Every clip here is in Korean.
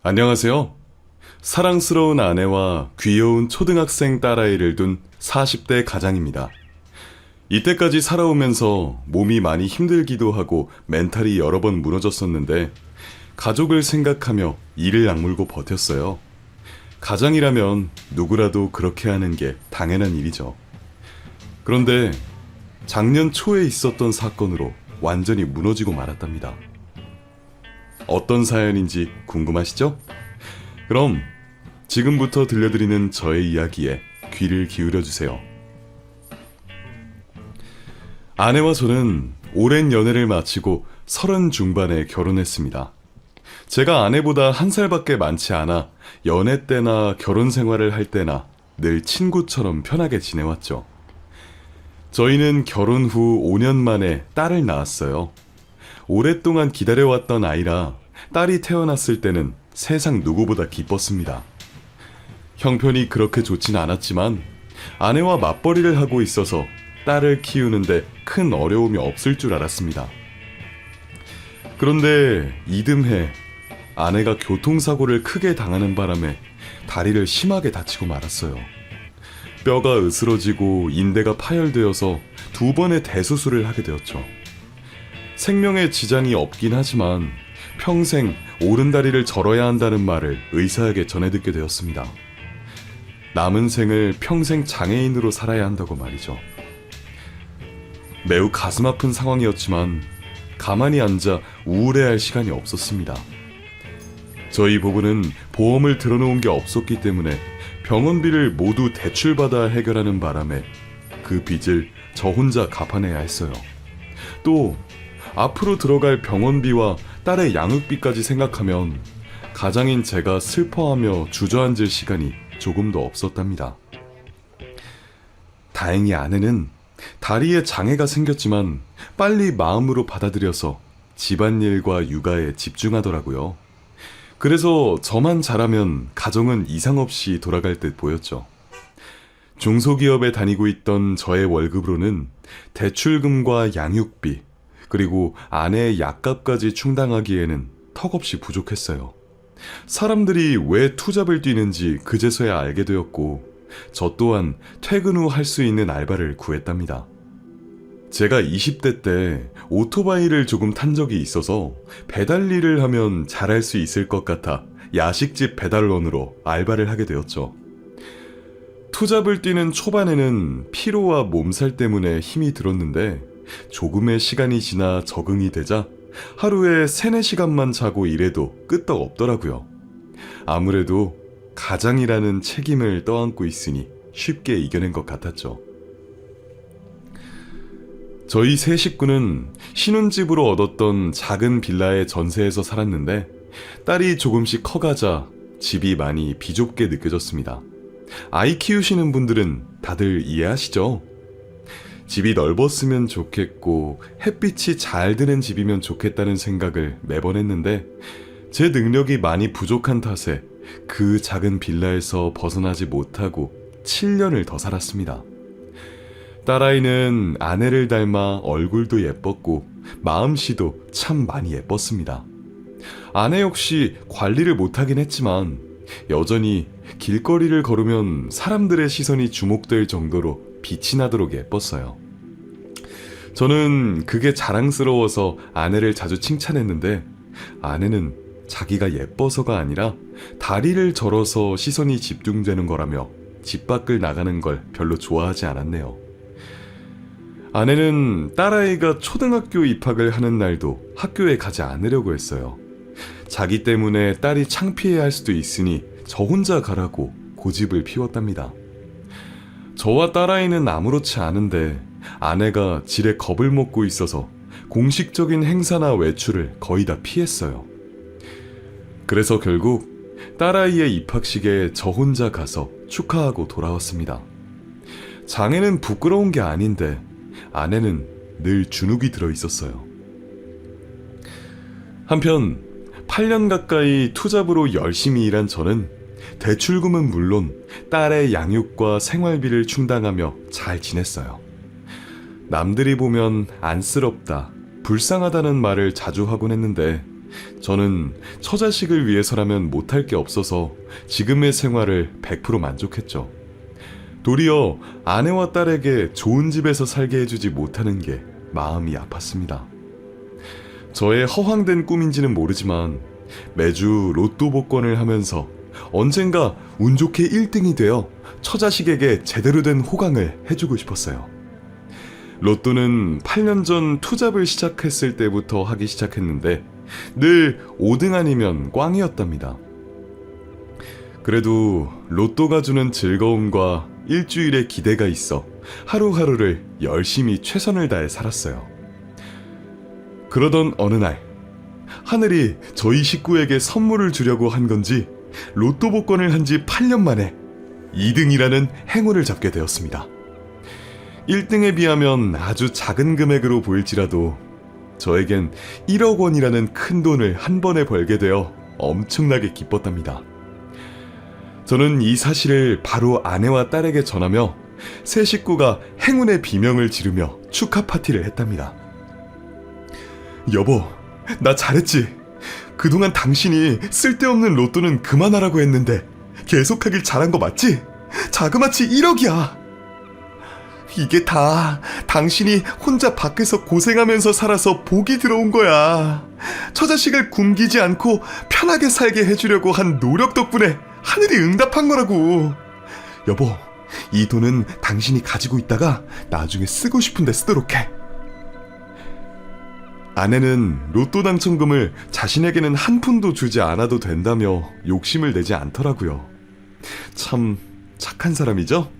안녕하세요. 사랑스러운 아내와 귀여운 초등학생 딸아이를 둔 40대 가장입니다. 이때까지 살아오면서 몸이 많이 힘들기도 하고 멘탈이 여러 번 무너졌었는데 가족을 생각하며 이를 악물고 버텼어요. 가장이라면 누구라도 그렇게 하는 게 당연한 일이죠. 그런데 작년 초에 있었던 사건으로 완전히 무너지고 말았답니다. 어떤 사연인지 궁금하시죠? 그럼 지금부터 들려드리는 저의 이야기에 귀를 기울여주세요. 아내와 저는 오랜 연애를 마치고 30 중반에 결혼했습니다. 제가 아내보다 한 살밖에 많지 않아 연애 때나 결혼 생활을 할 때나 늘 친구처럼 편하게 지내왔죠. 저희는 결혼 후 5년 만에 딸을 낳았어요. 오랫동안 기다려왔던 아이라 딸이 태어났을 때는 세상 누구보다 기뻤습니다. 형편이 그렇게 좋진 않았지만 아내와 맞벌이를 하고 있어서 딸을 키우는데 큰 어려움이 없을 줄 알았습니다. 그런데 이듬해 아내가 교통사고를 크게 당하는 바람에 다리를 심하게 다치고 말았어요. 뼈가 으스러지고 인대가 파열되어서 2번의 대수술을 하게 되었죠. 생명에 지장이 없긴 하지만 평생 오른다리를 절어야 한다는 말을 의사에게 전해 듣게 되었습니다. 남은 생을 평생 장애인으로 살아야 한다고 말이죠. 매우 가슴 아픈 상황이었지만 가만히 앉아 우울해할 시간이 없었습니다. 저희 부부는 보험을 들어놓은 게 없었기 때문에 병원비를 모두 대출받아 해결하는 바람에 그 빚을 저 혼자 갚아내야 했어요. 또 앞으로 들어갈 병원비와 딸의 양육비까지 생각하면 가장인 제가 슬퍼하며 주저앉을 시간이 조금도 없었답니다. 다행히 아내는 다리에 장애가 생겼지만 빨리 마음으로 받아들여서 집안일과 육아에 집중하더라고요. 그래서 저만 잘하면 가정은 이상 없이 돌아갈 듯 보였죠. 중소기업에 다니고 있던 저의 월급으로는 대출금과 양육비, 그리고 아내의 약값까지 충당하기에는 턱없이 부족했어요. 사람들이 왜 투잡을 뛰는지 그제서야 알게 되었고, 저 또한 퇴근 후 할 수 있는 알바를 구했답니다. 제가 20대 때 오토바이를 조금 탄 적이 있어서 배달 일을 하면 잘할 수 있을 것 같아 야식집 배달원으로 알바를 하게 되었죠. 투잡을 뛰는 초반에는 피로와 몸살 때문에 힘이 들었는데 조금의 시간이 지나 적응이 되자 하루에 3-4시간만 자고 일해도 끄떡 없더라고요. 아무래도 가장이라는 책임을 떠안고 있으니 쉽게 이겨낸 것 같았죠. 저희 세 식구는 신혼집으로 얻었던 작은 빌라의 전세에서 살았는데 딸이 조금씩 커가자 집이 많이 비좁게 느껴졌습니다. 아이 키우시는 분들은 다들 이해하시죠? 집이 넓었으면 좋겠고 햇빛이 잘 드는 집이면 좋겠다는 생각을 매번 했는데 제 능력이 많이 부족한 탓에 그 작은 빌라에서 벗어나지 못하고 7년을 더 살았습니다. 딸아이는 아내를 닮아 얼굴도 예뻤고 마음씨도 참 많이 예뻤습니다. 아내 역시 관리를 못하긴 했지만 여전히 길거리를 걸으면 사람들의 시선이 주목될 정도로 빛이 나도록 예뻤어요. 저는 그게 자랑스러워서 아내를 자주 칭찬했는데 아내는 자기가 예뻐서가 아니라 다리를 절어서 시선이 집중되는 거라며 집 밖을 나가는 걸 별로 좋아하지 않았네요. 아내는 딸아이가 초등학교 입학을 하는 날도 학교에 가지 않으려고 했어요. 자기 때문에 딸이 창피해야 할 수도 있으니 저 혼자 가라고 고집을 피웠답니다. 저와 딸아이는 아무렇지 않은데 아내가 지레 겁을 먹고 있어서 공식적인 행사나 외출을 거의 다 피했어요. 그래서 결국 딸아이의 입학식에 저 혼자 가서 축하하고 돌아왔습니다. 장애는 부끄러운 게 아닌데 아내는 늘 주눅이 들어 있었어요. 한편 8년 가까이 투잡으로 열심히 일한 저는 대출금은 물론 딸의 양육과 생활비를 충당하며 잘 지냈어요. 남들이 보면 안쓰럽다, 불쌍하다는 말을 자주 하곤 했는데 저는 처자식을 위해서라면 못할 게 없어서 지금의 생활을 100% 만족했죠. 도리어 아내와 딸에게 좋은 집에서 살게 해주지 못하는 게 마음이 아팠습니다. 저의 허황된 꿈인지는 모르지만 매주 로또 복권을 하면서 언젠가 운 좋게 1등이 되어 처자식에게 제대로 된 호강을 해주고 싶었어요. 로또는 8년 전 투잡을 시작했을 때부터 하기 시작했는데 늘 5등 아니면 꽝이었답니다. 그래도 로또가 주는 즐거움과 일주일의 기대가 있어 하루하루를 열심히 최선을 다해 살았어요. 그러던 어느 날 하늘이 저희 식구에게 선물을 주려고 한 건지 로또 복권을 한 지 8년 만에 2등이라는 행운을 잡게 되었습니다. 1등에 비하면 아주 작은 금액으로 보일지라도 저에겐 1억 원이라는 큰 돈을 한 번에 벌게 되어 엄청나게 기뻤답니다. 저는 이 사실을 바로 아내와 딸에게 전하며 세 식구가 행운의 비명을 지르며 축하 파티를 했답니다. 여보, 나 잘했지? 그동안 당신이 쓸데없는 로또는 그만하라고 했는데 계속하길 잘한 거 맞지? 자그마치 1억이야. 이게 다 당신이 혼자 밖에서 고생하면서 살아서 복이 들어온 거야. 처자식을 굶기지 않고 편하게 살게 해주려고 한 노력 덕분에 하늘이 응답한 거라고. 여보, 이 돈은 당신이 가지고 있다가 나중에 쓰고 싶은데 쓰도록 해. 아내는 로또 당첨금을 자신에게는 한 푼도 주지 않아도 된다며 욕심을 내지 않더라고요. 참 착한 사람이죠?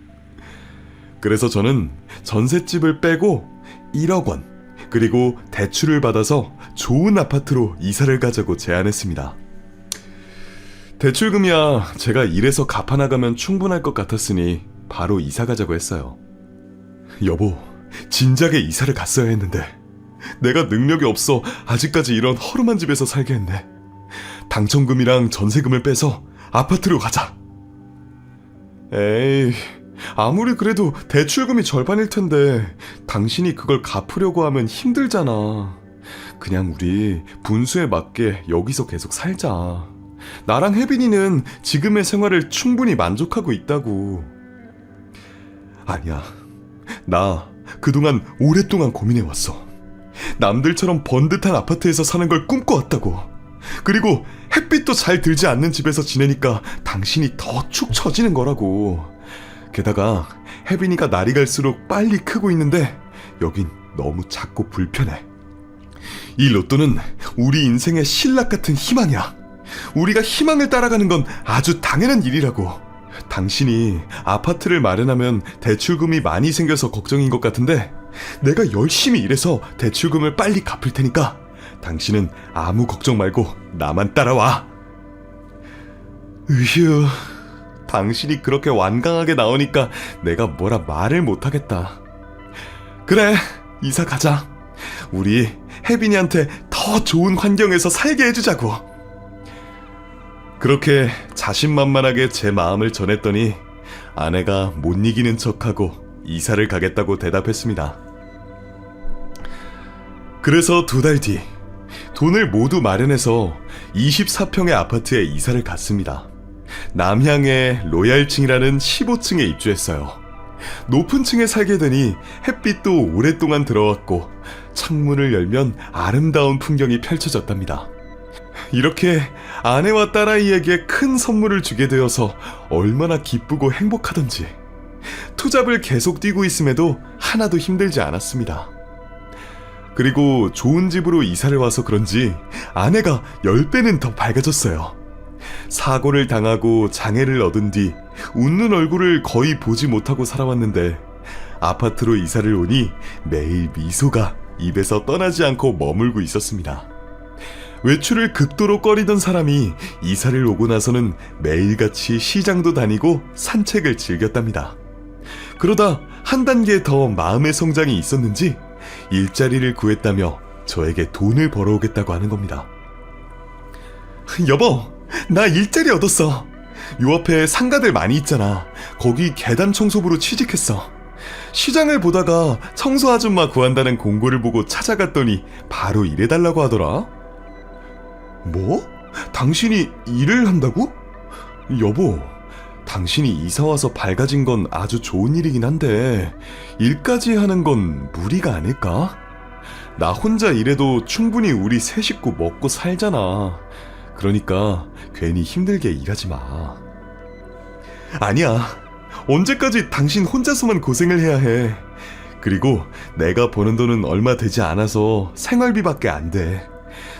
그래서 저는 전셋집을 빼고 1억 원, 그리고 대출을 받아서 좋은 아파트로 이사를 가자고 제안했습니다. 대출금이야 제가 일해서 갚아나가면 충분할 것 같았으니 바로 이사 가자고 했어요. 여보, 진작에 이사를 갔어야 했는데 내가 능력이 없어 아직까지 이런 허름한 집에서 살게 했네. 당첨금이랑 전세금을 빼서 아파트로 가자. 에이, 아무리 그래도 대출금이 절반일 텐데 당신이 그걸 갚으려고 하면 힘들잖아. 그냥 우리 분수에 맞게 여기서 계속 살자. 나랑 혜빈이는 지금의 생활을 충분히 만족하고 있다고. 아니야, 나 그동안 오랫동안 고민해왔어. 남들처럼 번듯한 아파트에서 사는 걸 꿈꿔왔다고. 그리고 햇빛도 잘 들지 않는 집에서 지내니까 당신이 더 축 처지는 거라고. 게다가 혜빈이가 날이 갈수록 빨리 크고 있는데 여긴 너무 작고 불편해. 이 로또는 우리 인생의 신락 같은 희망이야. 우리가 희망을 따라가는 건 아주 당연한 일이라고. 당신이 아파트를 마련하면 대출금이 많이 생겨서 걱정인 것 같은데 내가 열심히 일해서 대출금을 빨리 갚을 테니까 당신은 아무 걱정 말고 나만 따라와. 으휴, 당신이 그렇게 완강하게 나오니까 내가 뭐라 말을 못하겠다. 그래, 이사 가자. 우리 혜빈이한테 더 좋은 환경에서 살게 해주자고. 그렇게 자신만만하게 제 마음을 전했더니 아내가 못 이기는 척하고 이사를 가겠다고 대답했습니다. 그래서 2달 뒤 돈을 모두 마련해서 24평의 아파트에 이사를 갔습니다. 남향의 로얄층이라는 15층에 입주했어요. 높은 층에 살게 되니 햇빛도 오랫동안 들어왔고 창문을 열면 아름다운 풍경이 펼쳐졌답니다. 이렇게 아내와 딸아이에게 큰 선물을 주게 되어서 얼마나 기쁘고 행복하던지. 투잡을 계속 뛰고 있음에도 하나도 힘들지 않았습니다. 그리고 좋은 집으로 이사를 와서 그런지 아내가 10배는 더 밝아졌어요. 사고를 당하고 장애를 얻은 뒤 웃는 얼굴을 거의 보지 못하고 살아왔는데 아파트로 이사를 오니 매일 미소가 입에서 떠나지 않고 머물고 있었습니다. 외출을 극도로 꺼리던 사람이 이사를 오고 나서는 매일같이 시장도 다니고 산책을 즐겼답니다. 그러다 한 단계 더 마음의 성장이 있었는지 일자리를 구했다며 저에게 돈을 벌어오겠다고 하는 겁니다. 여보, 나 일자리 얻었어. 요 앞에 상가들 많이 있잖아. 거기 계단 청소부로 취직했어. 시장을 보다가 청소 아줌마 구한다는 공고를 보고 찾아갔더니 바로 일해달라고 하더라. 뭐? 당신이 일을 한다고? 여보, 당신이 이사와서 밝아진 건 아주 좋은 일이긴 한데 일까지 하는 건 무리가 아닐까? 나 혼자 일해도 충분히 우리 세 식구 먹고 살잖아. 그러니까 괜히 힘들게 일하지 마. 아니야. 언제까지 당신 혼자서만 고생을 해야 해. 그리고 내가 버는 돈은 얼마 되지 않아서 생활비밖에 안 돼.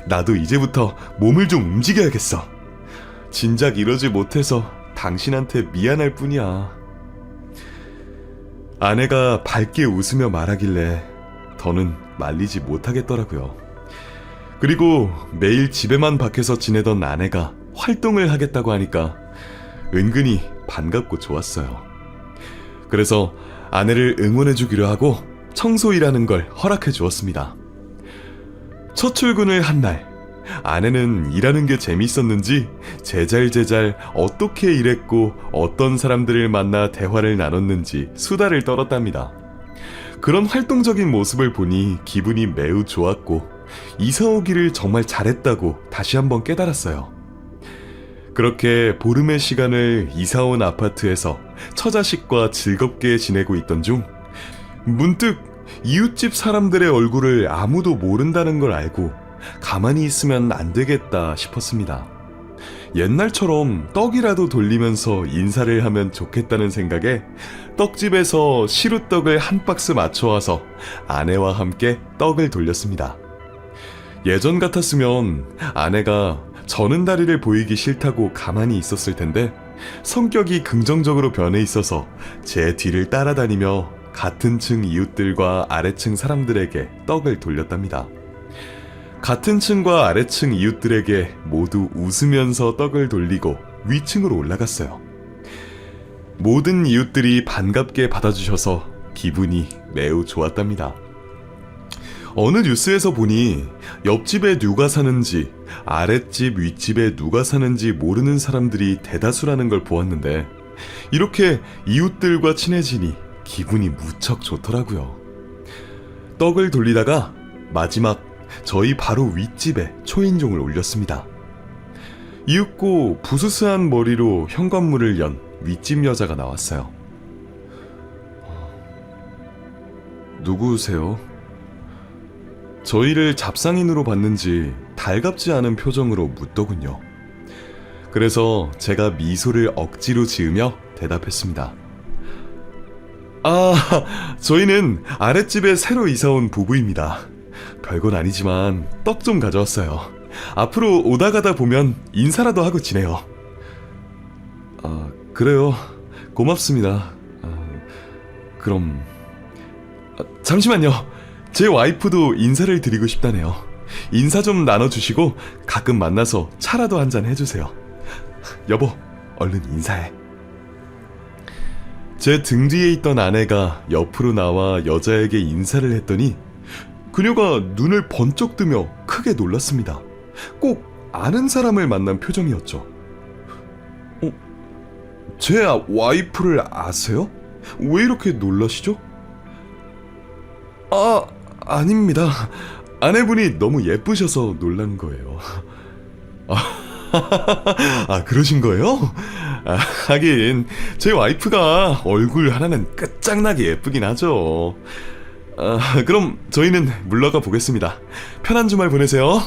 나도 이제부터 몸을 좀 움직여야겠어. 진작 이러지 못해서 당신한테 미안할 뿐이야. 아내가 밝게 웃으며 말하길래 더는 말리지 못하겠더라고요. 그리고 매일 집에만 밖에서 지내던 아내가 활동을 하겠다고 하니까 은근히 반갑고 좋았어요. 그래서 아내를 응원해주기로 하고 청소일하는 걸 허락해 주었습니다. 첫 출근을 한 날, 아내는 일하는 게 재밌었는지 제잘제잘 어떻게 일했고 어떤 사람들을 만나 대화를 나눴는지 수다를 떨었답니다. 그런 활동적인 모습을 보니 기분이 매우 좋았고 이사 오기를 정말 잘했다고 다시 한번 깨달았어요. 그렇게 보름의 시간을 이사 온 아파트에서 처자식과 즐겁게 지내고 있던 중 문득 이웃집 사람들의 얼굴을 아무도 모른다는 걸 알고 가만히 있으면 안 되겠다 싶었습니다. 옛날처럼 떡이라도 돌리면서 인사를 하면 좋겠다는 생각에 떡집에서 시루떡을 한 박스 맞춰와서 아내와 함께 떡을 돌렸습니다. 예전 같았으면 아내가 저는 다리를 보이기 싫다고 가만히 있었을 텐데 성격이 긍정적으로 변해 있어서 제 뒤를 따라다니며 같은 층 이웃들과 아래층 사람들에게 떡을 돌렸답니다. 같은 층과 아래층 이웃들에게 모두 웃으면서 떡을 돌리고 위층으로 올라갔어요. 모든 이웃들이 반갑게 받아주셔서 기분이 매우 좋았답니다. 어느 뉴스에서 보니 옆집에 누가 사는지 아랫집 윗집에 누가 사는지 모르는 사람들이 대다수라는 걸 보았는데 이렇게 이웃들과 친해지니 기분이 무척 좋더라고요. 떡을 돌리다가 마지막 저희 바로 윗집에 초인종을 올렸습니다. 이윽고 부스스한 머리로 현관문을 연 윗집 여자가 나왔어요. 누구세요? 저희를 잡상인으로 봤는지 달갑지 않은 표정으로 묻더군요. 그래서 제가 미소를 억지로 지으며 대답했습니다. 저희는 아랫집에 새로 이사온 부부입니다. 별건 아니지만 떡 좀 가져왔어요. 앞으로 오다 가다 보면 인사라도 하고 지내요. 그래요. 고맙습니다. 그럼 잠시만요. 제 와이프도 인사를 드리고 싶다네요. 인사 좀 나눠주시고 가끔 만나서 차라도 한잔 해주세요. 여보, 얼른 인사해. 제 등 뒤에 있던 아내가 옆으로 나와 여자에게 인사를 했더니 그녀가 눈을 번쩍 뜨며 크게 놀랐습니다. 꼭 아는 사람을 만난 표정이었죠. 제 와이프를 아세요? 왜 이렇게 놀라시죠? 아닙니다. 아내분이 너무 예쁘셔서 놀란 거예요. 그러신 거예요? 하긴 제 와이프가 얼굴 하나는 끝장나게 예쁘긴 하죠. 그럼 저희는 물러가 보겠습니다. 편한 주말 보내세요.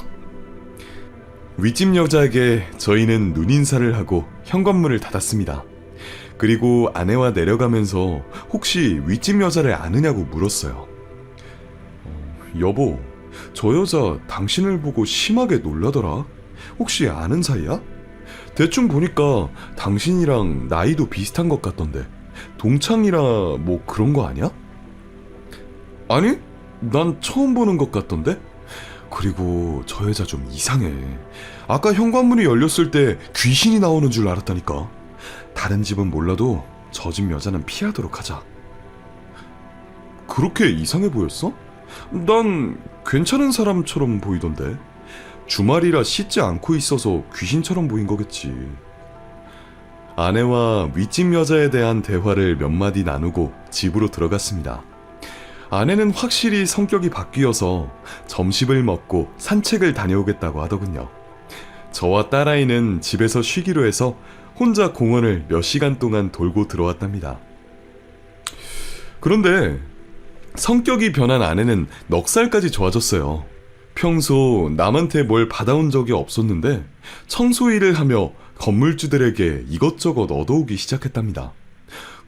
윗집 여자에게 저희는 눈인사를 하고 현관문을 닫았습니다. 그리고 아내와 내려가면서 혹시 윗집 여자를 아느냐고 물었어요. 여보, 저 여자 당신을 보고 심하게 놀라더라. 혹시 아는 사이야? 대충 보니까 당신이랑 나이도 비슷한 것 같던데 동창이라 뭐 그런 거 아니야? 아니, 난 처음 보는 것 같던데? 그리고 저 여자 좀 이상해. 아까 현관문이 열렸을 때 귀신이 나오는 줄 알았다니까. 다른 집은 몰라도 저 집 여자는 피하도록 하자. 그렇게 이상해 보였어? 난 괜찮은 사람처럼 보이던데. 주말이라 씻지 않고 있어서 귀신처럼 보인 거겠지. 아내와 윗집 여자에 대한 대화를 몇 마디 나누고 집으로 들어갔습니다. 아내는 확실히 성격이 바뀌어서 점심을 먹고 산책을 다녀오겠다고 하더군요. 저와 딸아이는 집에서 쉬기로 해서 혼자 공원을 몇 시간 동안 돌고 들어왔답니다. 그런데 성격이 변한 아내는 넉살까지 좋아졌어요. 평소 남한테 뭘 받아온 적이 없었는데 청소 일을 하며 건물주들에게 이것저것 얻어오기 시작했답니다.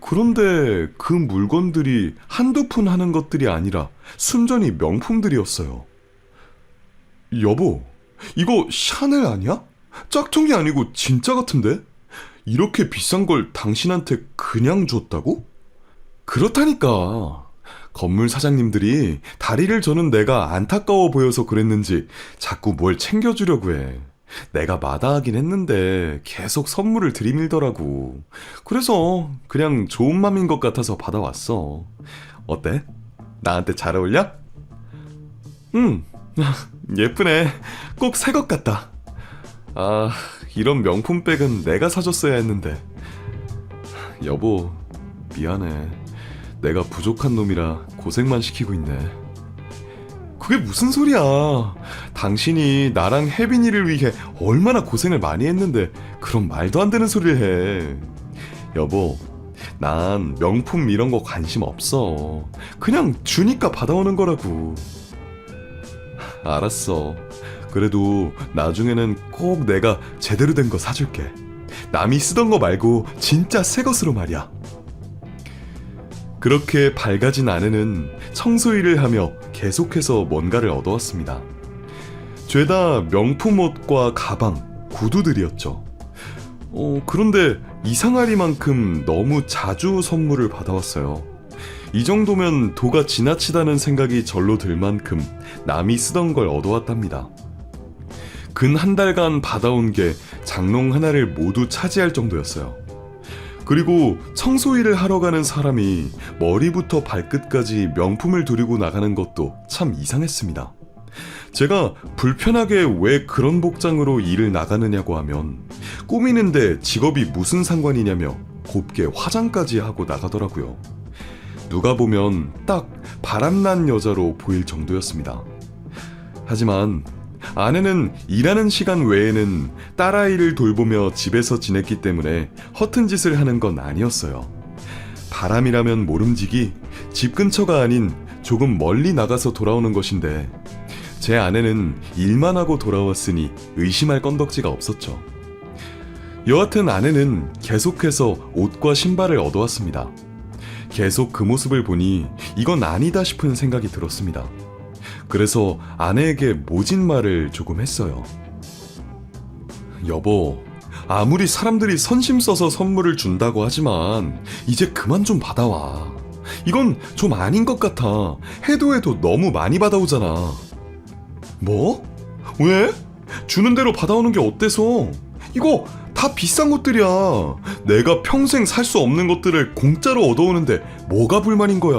그런데 그 물건들이 한두 푼 하는 것들이 아니라 순전히 명품들이었어요. 여보, 이거 샤넬 아니야? 짝퉁이 아니고 진짜 같은데? 이렇게 비싼 걸 당신한테 그냥 줬다고? 그렇다니까. 건물 사장님들이 다리를 저는 내가 안타까워 보여서 그랬는지 자꾸 뭘 챙겨주려고 해. 내가 마다하긴 했는데 계속 선물을 들이밀더라고. 그래서 그냥 좋은 맘인 것 같아서 받아왔어. 어때? 나한테 잘 어울려? 응, 예쁘네. 꼭 새 것 같다. 아, 이런 명품백은 내가 사줬어야 했는데. 여보, 미안해. 내가 부족한 놈이라 고생만 시키고 있네. 그게 무슨 소리야. 당신이 나랑 혜빈이를 위해 얼마나 고생을 많이 했는데 그런 말도 안 되는 소리를 해. 여보, 난 명품 이런 거 관심 없어. 그냥 주니까 받아오는 거라고. 알았어. 그래도 나중에는 꼭 내가 제대로 된 거 사줄게. 남이 쓰던 거 말고 진짜 새 것으로 말이야. 그렇게 밝아진 아내는 청소 일을 하며 계속해서 뭔가를 얻어왔습니다. 죄다 명품 옷과 가방, 구두들이었죠. 그런데 이상하리만큼 너무 자주 선물을 받아왔어요. 이 정도면 도가 지나치다는 생각이 절로 들 만큼 남이 쓰던 걸 얻어왔답니다. 근 한 달간 받아온 게 장롱 하나를 모두 차지할 정도였어요. 그리고 청소 일을 하러 가는 사람이 머리부터 발끝까지 명품을 두르고 나가는 것도 참 이상했습니다. 제가 불편하게 왜 그런 복장으로 일을 나가느냐고 하면 꾸미는데 직업이 무슨 상관이냐며 곱게 화장까지 하고 나가더라고요. 누가 보면 딱 바람난 여자로 보일 정도였습니다. 하지만 아내는 일하는 시간 외에는 딸아이를 돌보며 집에서 지냈기 때문에 허튼 짓을 하는 건 아니었어요. 바람이라면 모름지기 집 근처가 아닌 조금 멀리 나가서 돌아오는 것인데 제 아내는 일만 하고 돌아왔으니 의심할 건덕지가 없었죠. 여하튼 아내는 계속해서 옷과 신발을 얻어왔습니다. 계속 그 모습을 보니 이건 아니다 싶은 생각이 들었습니다. 그래서 아내에게 모진 말을 조금 했어요. 여보, 아무리 사람들이 선심 써서 선물을 준다고 하지만 이제 그만 좀 받아와. 이건 좀 아닌 것 같아. 해도 너무 많이 받아오잖아. 뭐? 왜? 주는 대로 받아오는 게 어때서? 이거 다 비싼 것들이야. 내가 평생 살 수 없는 것들을 공짜로 얻어오는데 뭐가 불만인 거야.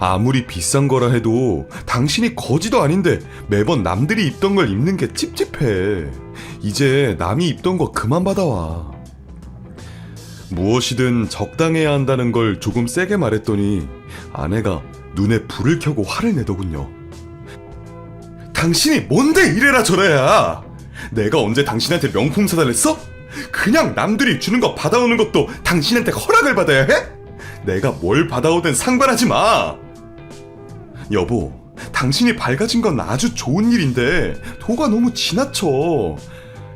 아무리 비싼 거라 해도 당신이 거지도 아닌데 매번 남들이 입던 걸 입는 게 찝찝해. 이제 남이 입던 거 그만 받아와. 무엇이든 적당해야 한다는 걸 조금 세게 말했더니 아내가 눈에 불을 켜고 화를 내더군요. 당신이 뭔데 이래라 저래야. 내가 언제 당신한테 명품 사달랬어? 그냥 남들이 주는 거 받아오는 것도 당신한테 허락을 받아야 해? 내가 뭘 받아오든 상관하지 마. 여보, 당신이 밝아진 건 아주 좋은 일인데 도가 너무 지나쳐.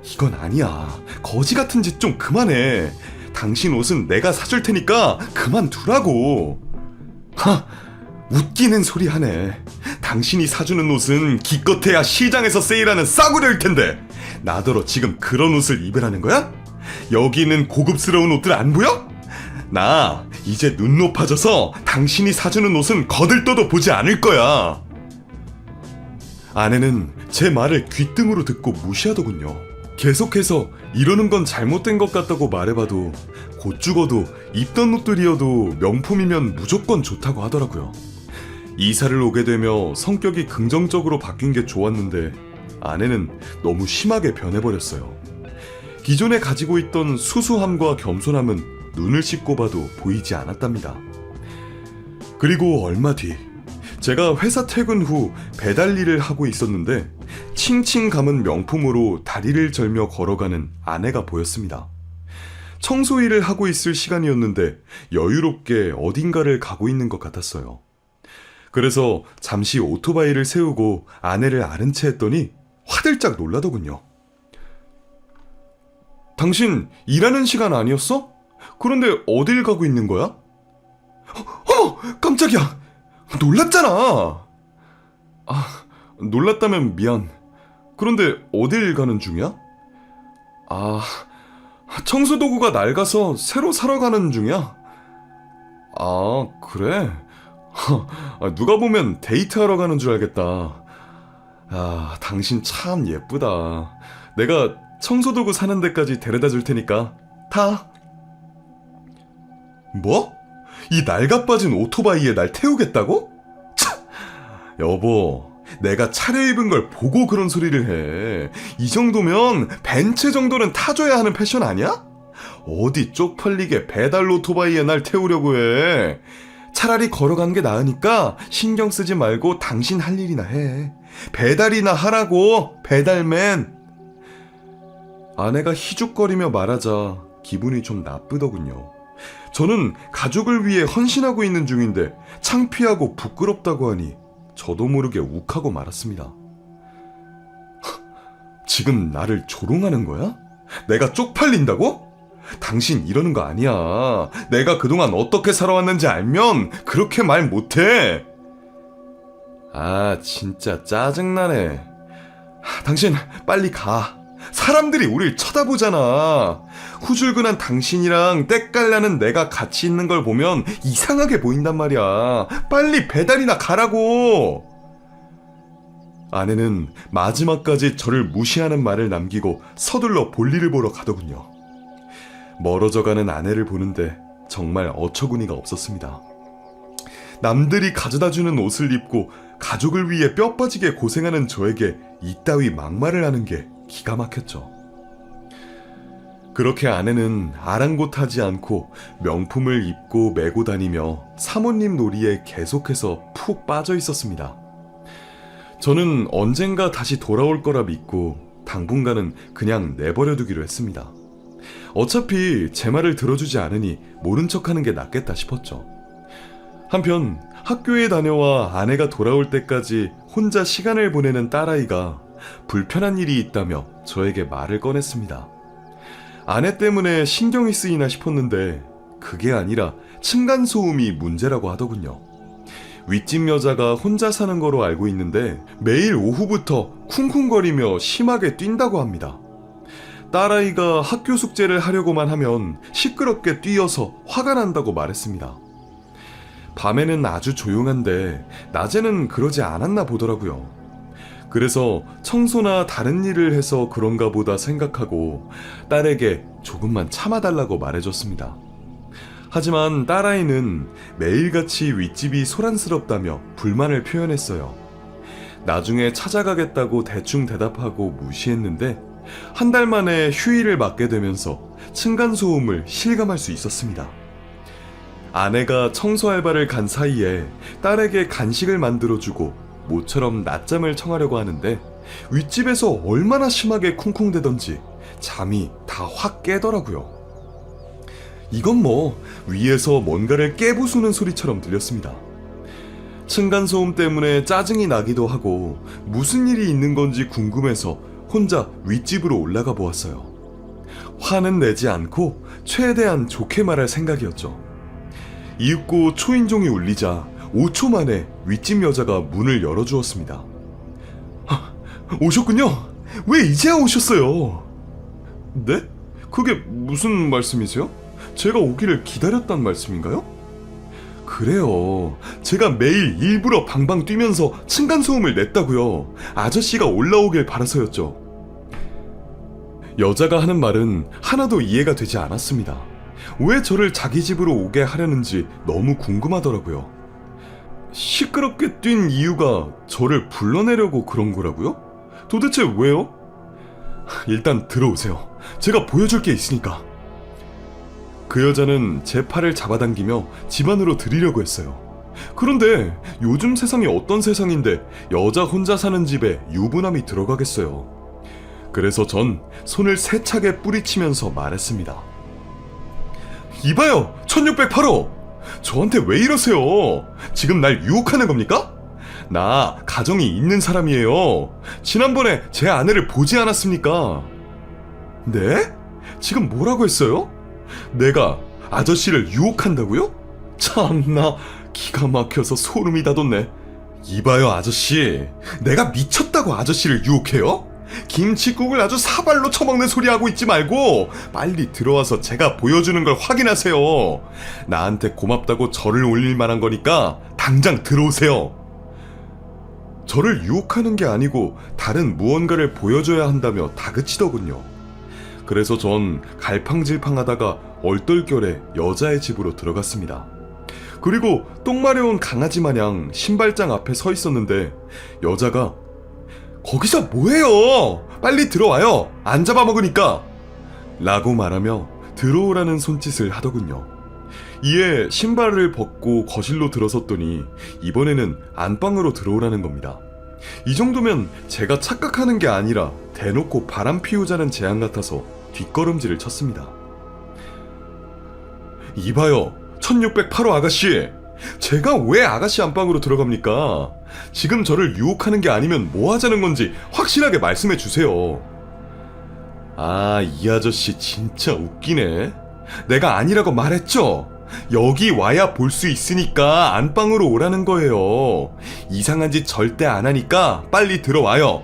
이건 아니야. 거지 같은 짓 좀 그만해. 당신 옷은 내가 사줄 테니까 그만두라고. 웃기는 소리 하네. 당신이 사주는 옷은 기껏해야 시장에서 세일하는 싸구려일 텐데 나더러 지금 그런 옷을 입으라는 거야? 여기 있는 고급스러운 옷들 안 보여? 나 이제 눈 높아져서 당신이 사주는 옷은 거들떠도 보지 않을 거야. 아내는 제 말을 귓등으로 듣고 무시하더군요. 계속해서 이러는 건 잘못된 것 같다고 말해봐도 곧 죽어도 입던 옷들이어도 명품이면 무조건 좋다고 하더라고요. 이사를 오게 되며 성격이 긍정적으로 바뀐 게 좋았는데 아내는 너무 심하게 변해버렸어요. 기존에 가지고 있던 수수함과 겸손함은 눈을 씻고 봐도 보이지 않았답니다. 그리고 얼마 뒤 제가 회사 퇴근 후 배달 일을 하고 있었는데 칭칭 감은 명품으로 다리를 절며 걸어가는 아내가 보였습니다. 청소 일을 하고 있을 시간이었는데 여유롭게 어딘가를 가고 있는 것 같았어요. 그래서 잠시 오토바이를 세우고 아내를 아는 채 했더니 화들짝 놀라더군요. 당신 일하는 시간 아니었어? 그런데 어딜 가고 있는 거야? 어머! 깜짝이야! 놀랐잖아! 아, 놀랐다면 미안. 그런데 어딜 가는 중이야? 아, 청소도구가 낡아서 새로 사러 가는 중이야? 아, 그래? 누가 보면 데이트하러 가는 줄 알겠다. 아, 당신 참 예쁘다. 내가 청소도구 사는 데까지 데려다 줄 테니까 타. 뭐? 이 낡아 빠진 오토바이에 날 태우겠다고? 차! 여보, 내가 차려입은 걸 보고 그런 소리를 해. 이 정도면 벤츠 정도는 타줘야 하는 패션 아니야? 어디 쪽팔리게 배달 오토바이에 날 태우려고 해. 차라리 걸어간 게 나으니까 신경 쓰지 말고 당신 할 일이나 해. 배달이나 하라고, 배달맨. 아내가 희죽거리며 말하자 기분이 좀 나쁘더군요. 저는 가족을 위해 헌신하고 있는 중인데 창피하고 부끄럽다고 하니 저도 모르게 욱하고 말았습니다. 지금 나를 조롱하는 거야? 내가 쪽팔린다고? 당신 이러는 거 아니야. 내가 그동안 어떻게 살아왔는지 알면 그렇게 말 못해. 아, 진짜 짜증나네. 당신 빨리 가. 사람들이 우릴 쳐다보잖아. 후줄근한 당신이랑 때깔나는 내가 같이 있는 걸 보면 이상하게 보인단 말이야. 빨리 배달이나 가라고. 아내는 마지막까지 저를 무시하는 말을 남기고 서둘러 볼일을 보러 가더군요. 멀어져가는 아내를 보는데 정말 어처구니가 없었습니다. 남들이 가져다주는 옷을 입고 가족을 위해 뼈 빠지게 고생하는 저에게 이따위 막말을 하는 게 기가 막혔죠. 그렇게 아내는 아랑곳하지 않고 명품을 입고 메고 다니며 사모님 놀이에 계속해서 푹 빠져 있었습니다. 저는 언젠가 다시 돌아올 거라 믿고 당분간은 그냥 내버려 두기로 했습니다. 어차피 제 말을 들어주지 않으니 모른 척하는 게 낫겠다 싶었죠. 한편 학교에 다녀와 아내가 돌아올 때까지 혼자 시간을 보내는 딸아이가 불편한 일이 있다며 저에게 말을 꺼냈습니다. 아내 때문에 신경이 쓰이나 싶었는데 그게 아니라 층간소음이 문제라고 하더군요. 윗집 여자가 혼자 사는 거로 알고 있는데 매일 오후부터 쿵쿵거리며 심하게 뛴다고 합니다. 딸아이가 학교 숙제를 하려고만 하면 시끄럽게 뛰어서 화가 난다고 말했습니다. 밤에는 아주 조용한데 낮에는 그러지 않았나 보더라고요. 그래서 청소나 다른 일을 해서 그런가 보다 생각하고 딸에게 조금만 참아달라고 말해줬습니다. 하지만 딸아이는 매일같이 윗집이 소란스럽다며 불만을 표현했어요. 나중에 찾아가겠다고 대충 대답하고 무시했는데 한 달 만에 휴일을 맞게 되면서 층간소음을 실감할 수 있었습니다. 아내가 청소 알바를 간 사이에 딸에게 간식을 만들어주고 모처럼 낮잠을 청하려고 하는데 윗집에서 얼마나 심하게 쿵쿵대던지 잠이 다 확 깨더라고요. 이건 뭐 위에서 뭔가를 깨부수는 소리처럼 들렸습니다. 층간소음 때문에 짜증이 나기도 하고 무슨 일이 있는 건지 궁금해서 혼자 윗집으로 올라가 보았어요. 화는 내지 않고 최대한 좋게 말할 생각이었죠. 이윽고 초인종이 울리자 5초 만에 윗집 여자가 문을 열어주었습니다. 오셨군요. 왜 이제야 오셨어요? 네? 그게 무슨 말씀이세요? 제가 오기를 기다렸단 말씀인가요? 그래요. 제가 매일 일부러 방방 뛰면서 층간소음을 냈다고요. 아저씨가 올라오길 바라서였죠. 여자가 하는 말은 하나도 이해가 되지 않았습니다. 왜 저를 자기 집으로 오게 하려는지 너무 궁금하더라고요. 시끄럽게 뛴 이유가 저를 불러내려고 그런 거라고요? 도대체 왜요? 일단 들어오세요. 제가 보여줄 게 있으니까. 그 여자는 제 팔을 잡아당기며 집 안으로 들이려고 했어요. 그런데 요즘 세상이 어떤 세상인데 여자 혼자 사는 집에 유부남이 들어가겠어요. 그래서 전 손을 세차게 뿌리치면서 말했습니다. 이봐요, 1608호! 저한테 왜 이러세요? 지금 날 유혹하는 겁니까? 나 가정이 있는 사람이에요. 지난번에 제 아내를 보지 않았습니까? 네? 지금 뭐라고 했어요? 내가 아저씨를 유혹한다고요? 참나, 기가 막혀서 소름이 다 돋네. 이봐요, 아저씨. 내가 미쳤다고 아저씨를 유혹해요? 김칫국을 아주 사발로 처먹는 소리 하고 있지 말고 빨리 들어와서 제가 보여주는 걸 확인하세요. 나한테 고맙다고 절을 올릴 만한 거니까 당장 들어오세요. 저를 유혹하는 게 아니고 다른 무언가를 보여줘야 한다며 다그치더군요. 그래서 전 갈팡질팡하다가 얼떨결에 여자의 집으로 들어갔습니다. 그리고 똥 마려운 강아지 마냥 신발장 앞에 서 있었는데 여자가 거기서 뭐해요? 빨리 들어와요. 안 잡아먹으니까. 라고 말하며 들어오라는 손짓을 하더군요. 이에 신발을 벗고 거실로 들어섰더니 이번에는 안방으로 들어오라는 겁니다. 이 정도면 제가 착각하는 게 아니라 대놓고 바람 피우자는 제안 같아서 뒷걸음질을 쳤습니다. 이봐요, 1608호 아가씨. 제가 왜 아가씨 안방으로 들어갑니까? 지금 저를 유혹하는 게 아니면 뭐 하자는 건지 확실하게 말씀해 주세요. 아, 이 아저씨 진짜 웃기네. 내가 아니라고 말했죠? 여기 와야 볼 수 있으니까 안방으로 오라는 거예요. 이상한 짓 절대 안 하니까 빨리 들어와요.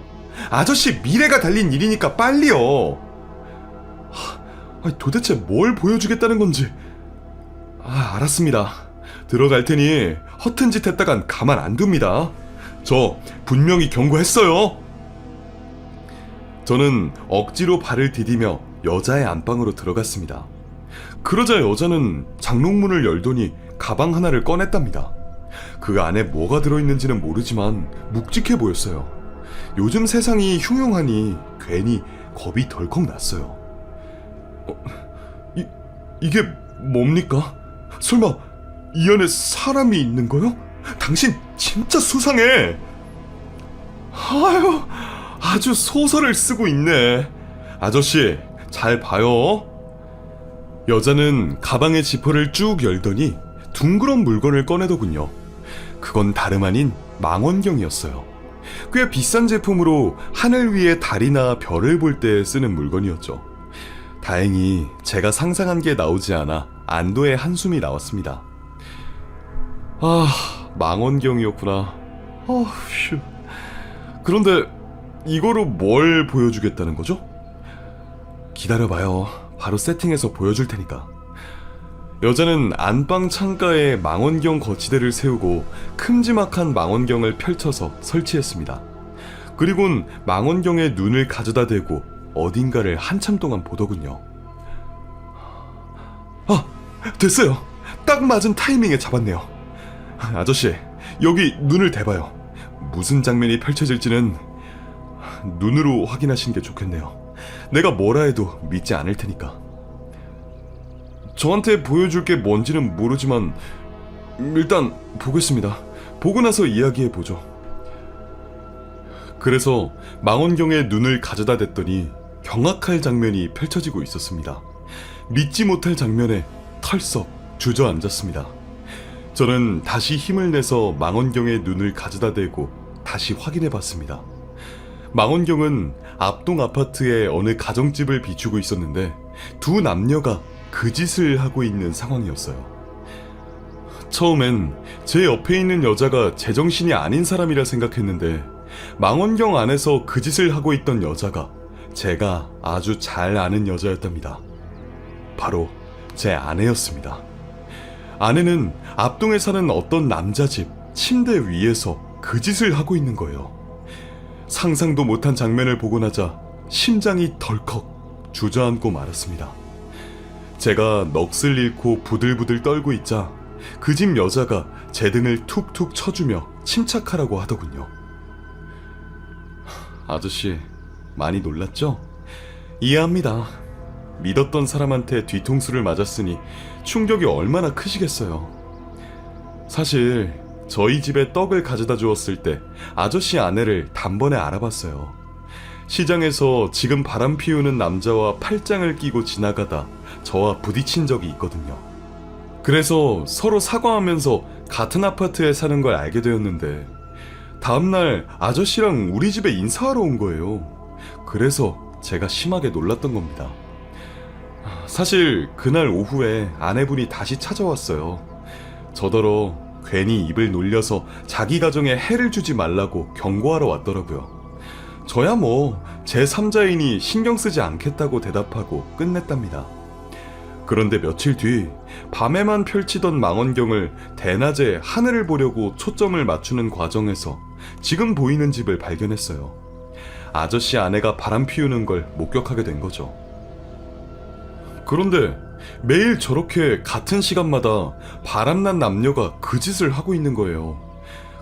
아저씨 미래가 달린 일이니까 빨리요. 도대체 뭘 보여주겠다는 건지. 알았습니다. 들어갈 테니 허튼 짓 했다간 가만 안 둡니다. 저 분명히 경고했어요. 저는 억지로 발을 디디며 여자의 안방으로 들어갔습니다. 그러자 여자는 장롱문을 열더니 가방 하나를 꺼냈답니다. 그 안에 뭐가 들어있는지는 모르지만 묵직해 보였어요. 요즘 세상이 흉흉하니 괜히 겁이 덜컥 났어요. 이게 뭡니까? 설마 이 안에 사람이 있는 거요? 당신 진짜 수상해. 아유, 아주 소설을 쓰고 있네. 아저씨, 잘 봐요. 여자는 가방의 지퍼를 쭉 열더니 둥그런 물건을 꺼내더군요. 그건 다름 아닌 망원경이었어요. 꽤 비싼 제품으로 하늘 위에 달이나 별을 볼 때 쓰는 물건이었죠. 다행히 제가 상상한 게 나오지 않아 안도의 한숨이 나왔습니다. 망원경이었구나. 휴. 그런데 이거로 뭘 보여주겠다는 거죠? 기다려봐요. 바로 세팅해서 보여줄 테니까. 여자는 안방 창가에 망원경 거치대를 세우고 큼지막한 망원경을 펼쳐서 설치했습니다. 그리곤 망원경에 눈을 가져다 대고 어딘가를 한참 동안 보더군요. 됐어요. 딱 맞은 타이밍에 잡았네요. 아저씨, 여기 눈을 대봐요. 무슨 장면이 펼쳐질지는 눈으로 확인하시는 게 좋겠네요. 내가 뭐라 해도 믿지 않을 테니까. 저한테 보여줄 게 뭔지는 모르지만 일단 보겠습니다. 보고 나서 이야기해보죠. 그래서 망원경에 눈을 가져다 댔더니 경악할 장면이 펼쳐지고 있었습니다. 믿지 못할 장면에 털썩 주저앉았습니다. 저는 다시 힘을 내서 망원경에 눈을 가져다 대고 다시 확인해봤습니다. 망원경은 앞동 아파트의 어느 가정집을 비추고 있었는데 두 남녀가 그 짓을 하고 있는 상황이었어요. 처음엔 제 옆에 있는 여자가 제정신이 아닌 사람이라 생각했는데 망원경 안에서 그 짓을 하고 있던 여자가 제가 아주 잘 아는 여자였답니다. 바로 제 아내였습니다. 아내는 앞동에 사는 어떤 남자 집 침대 위에서 그 짓을 하고 있는 거예요. 상상도 못한 장면을 보고 나자 심장이 덜컥 주저앉고 말았습니다. 제가 넋을 잃고 부들부들 떨고 있자 그 집 여자가 제 등을 툭툭 쳐주며 침착하라고 하더군요. 아저씨, 많이 놀랐죠? 이해합니다. 믿었던 사람한테 뒤통수를 맞았으니 충격이 얼마나 크시겠어요. 사실 저희 집에 떡을 가져다 주었을 때 아저씨 아내를 단번에 알아봤어요. 시장에서 지금 바람 피우는 남자와 팔짱을 끼고 지나가다 저와 부딪힌 적이 있거든요. 그래서 서로 사과하면서 같은 아파트에 사는 걸 알게 되었는데 다음날 아저씨랑 우리 집에 인사하러 온 거예요. 그래서 제가 심하게 놀랐던 겁니다. 사실 그날 오후에 아내분이 다시 찾아왔어요. 저더러 괜히 입을 놀려서 자기 가정에 해를 주지 말라고 경고하러 왔더라고요. 저야 뭐 제3자이니 신경 쓰지 않겠다고 대답하고 끝냈답니다. 그런데 며칠 뒤 밤에만 펼치던 망원경을 대낮에 하늘을 보려고 초점을 맞추는 과정에서 지금 보이는 집을 발견했어요. 아저씨 아내가 바람 피우는 걸 목격하게 된 거죠. 그런데 매일 저렇게 같은 시간마다 바람난 남녀가 그 짓을 하고 있는 거예요.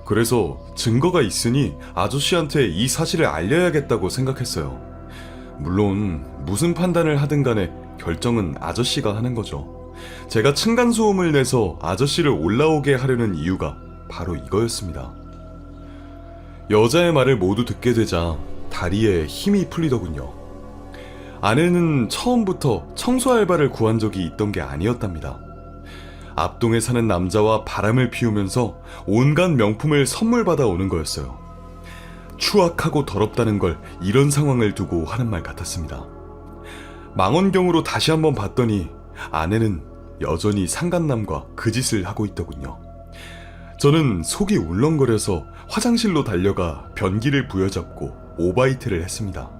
그래서 증거가 있으니 아저씨한테 이 사실을 알려야겠다고 생각했어요. 물론 무슨 판단을 하든 간에 결정은 아저씨가 하는 거죠. 제가 층간소음을 내서 아저씨를 올라오게 하려는 이유가 바로 이거였습니다. 여자의 말을 모두 듣게 되자 다리에 힘이 풀리더군요. 아내는 처음부터 청소 알바를 구한 적이 있던 게 아니었답니다. 앞동에 사는 남자와 바람을 피우면서 온갖 명품을 선물 받아 오는 거였어요. 추악하고 더럽다는 걸 이런 상황을 두고 하는 말 같았습니다. 망원경으로 다시 한번 봤더니 아내는 여전히 상간남과 그 짓을 하고 있더군요. 저는 속이 울렁거려서 화장실로 달려가 변기를 부여잡고 오바이트를 했습니다.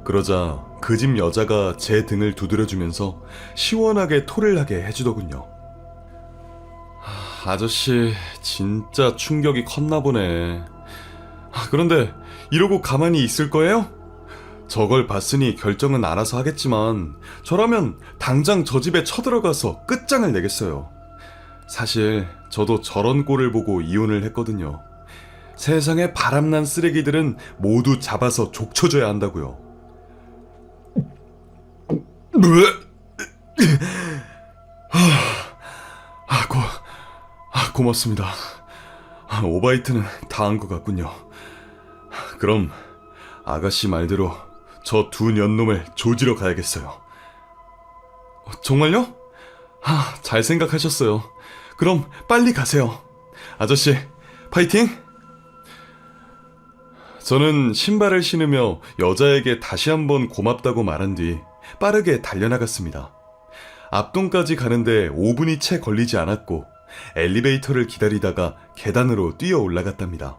그러자 그 집 여자가 제 등을 두드려주면서 시원하게 토를 하게 해주더군요. 아저씨 진짜 충격이 컸나 보네. 그런데 이러고 가만히 있을 거예요? 저걸 봤으니 결정은 알아서 하겠지만 저라면 당장 저 집에 쳐들어가서 끝장을 내겠어요. 사실 저도 저런 꼴을 보고 이혼을 했거든요. 세상에 바람난 쓰레기들은 모두 잡아서 족쳐줘야 한다고요. 고맙습니다. 오바이트는 다 한 것 같군요. 그럼 아가씨 말대로 저 두 년놈을 조지러 가야겠어요. 정말요? 잘 생각하셨어요. 그럼 빨리 가세요. 아저씨, 파이팅! 저는 신발을 신으며 여자에게 다시 한번 고맙다고 말한 뒤 빠르게 달려나갔습니다. 앞동까지 가는데 5분이 채 걸리지 않았고 엘리베이터를 기다리다가 계단으로 뛰어 올라갔답니다.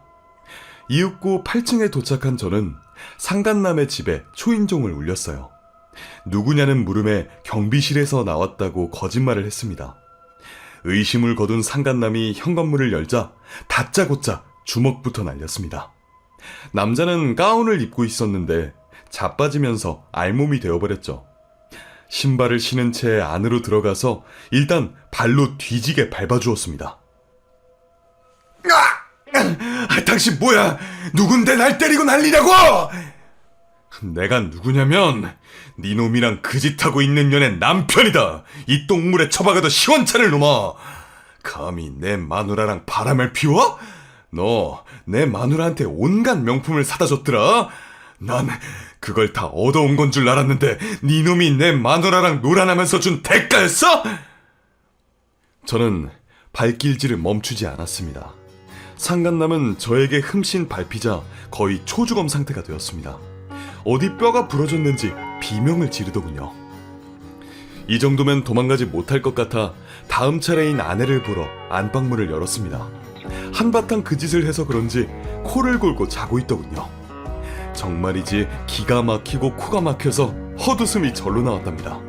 이윽고 8층에 도착한 저는 상간남의 집에 초인종을 울렸어요. 누구냐는 물음에 경비실에서 나왔다고 거짓말을 했습니다. 의심을 거둔 상간남이 현관문을 열자 다짜고짜 주먹부터 날렸습니다. 남자는 가운을 입고 있었는데 자빠지면서 알몸이 되어버렸죠. 신발을 신은 채 안으로 들어가서 일단 발로 뒤지게 밟아주었습니다. 당신 뭐야? 누군데 날 때리고 난리냐고! 내가 누구냐면 네 놈이랑 그 짓하고 있는 년의 남편이다. 이 똥물에 처박아도 시원찮을 놈아. 감히 내 마누라랑 바람을 피워? 너 내 마누라한테 온갖 명품을 사다 줬더라. 난 그걸 다 얻어온 건 줄 알았는데 네 놈이 내 마누라랑 놀아나면서 준 대가였어? 저는 발길질을 멈추지 않았습니다. 상간남은 저에게 흠씬 밟히자 거의 초주검 상태가 되었습니다. 어디 뼈가 부러졌는지 비명을 지르더군요. 이 정도면 도망가지 못할 것 같아 다음 차례인 아내를 보러 안방문을 열었습니다. 한바탕 그 짓을 해서 그런지 코를 골고 자고 있더군요. 정말이지 기가 막히고 코가 막혀서 헛웃음이 절로 나왔답니다.